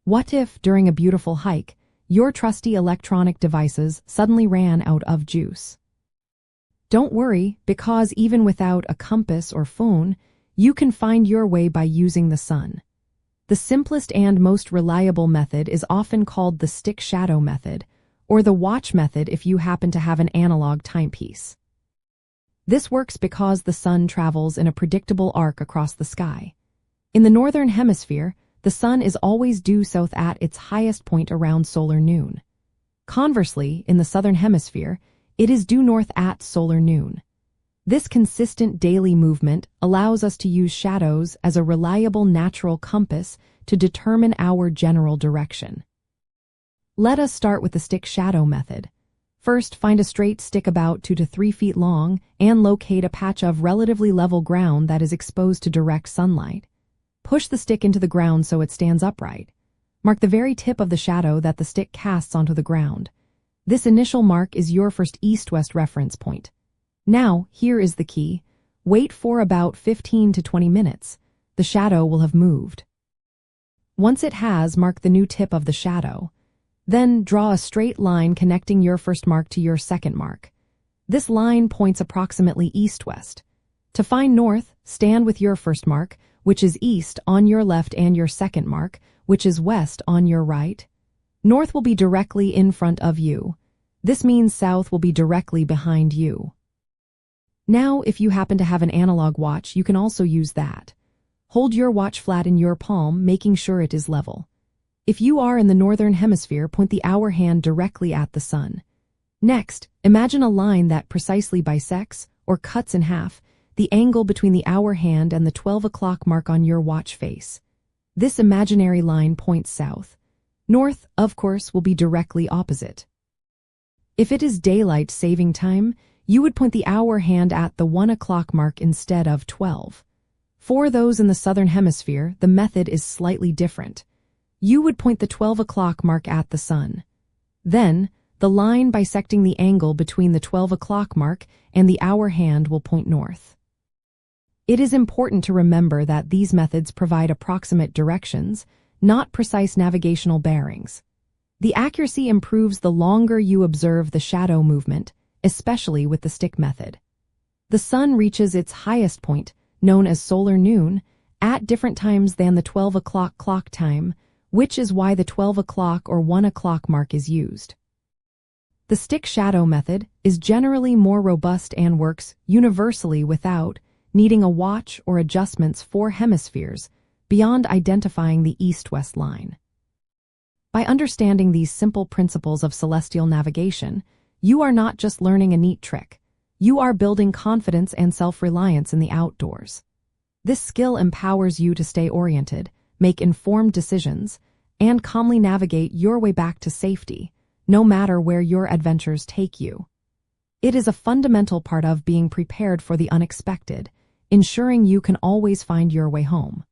What if, during a beautiful hike, your trusty electronic devices suddenly ran out of juice? Don't worry, because even without a compass or phone, you can find your way by using the sun. The simplest and most reliable method is often called the stick shadow method, or the watch method if you happen to have an analog timepiece. This works because the sun travels in a predictable arc across the sky. In the northern hemisphere, the sun is always due south at its highest point around solar noon. Conversely, in the southern hemisphere, it is due north at solar noon. This consistent daily movement allows us to use shadows as a reliable natural compass to determine our general direction. Let us start with the stick shadow method. First, find a straight stick about 2 to 3 feet long and locate a patch of relatively level ground that is exposed to direct sunlight. Push the stick into the ground so it stands upright. Mark the very tip of the shadow that the stick casts onto the ground. This initial mark is your first east-west reference point. Now, here is the key. Wait for about 15 to 20 minutes. The shadow will have moved. Once it has, mark the new tip of the shadow. Then, draw a straight line connecting your first mark to your second mark. This line points approximately east-west. To find north, stand with your first mark, which is east, on your left, and your second mark, which is west, on your right. North will be directly in front of you. This means south will be directly behind you. Now, if you happen to have an analog watch, you can also use that. Hold your watch flat in your palm, making sure it is level. If you are in the northern hemisphere, point the hour hand directly at the sun. Next, imagine a line that precisely bisects, or cuts in half, the angle between the hour hand and the 12 o'clock mark on your watch face. This imaginary line points south. North, of course, will be directly opposite. If it is daylight saving time, you would point the hour hand at the 1 o'clock mark instead of 12. For those in the southern hemisphere, the method is slightly different. You would point the 12 o'clock mark at the sun. Then, the line bisecting the angle between the 12 o'clock mark and the hour hand will point north. It is important to remember that these methods provide approximate directions, not precise navigational bearings. The accuracy improves the longer you observe the shadow movement, especially with the stick method. The sun reaches its highest point, known as solar noon, at different times than the 12 o'clock clock time, which is why the 12 o'clock or 1 o'clock mark is used. The stick shadow method is generally more robust and works universally without needing a watch or adjustments for hemispheres beyond identifying the east-west line. By understanding these simple principles of celestial navigation, you are not just learning a neat trick. You are building confidence and self-reliance in the outdoors. This skill empowers you to stay oriented, make informed decisions, and calmly navigate your way back to safety, no matter where your adventures take you. It is a fundamental part of being prepared for the unexpected, ensuring you can always find your way home.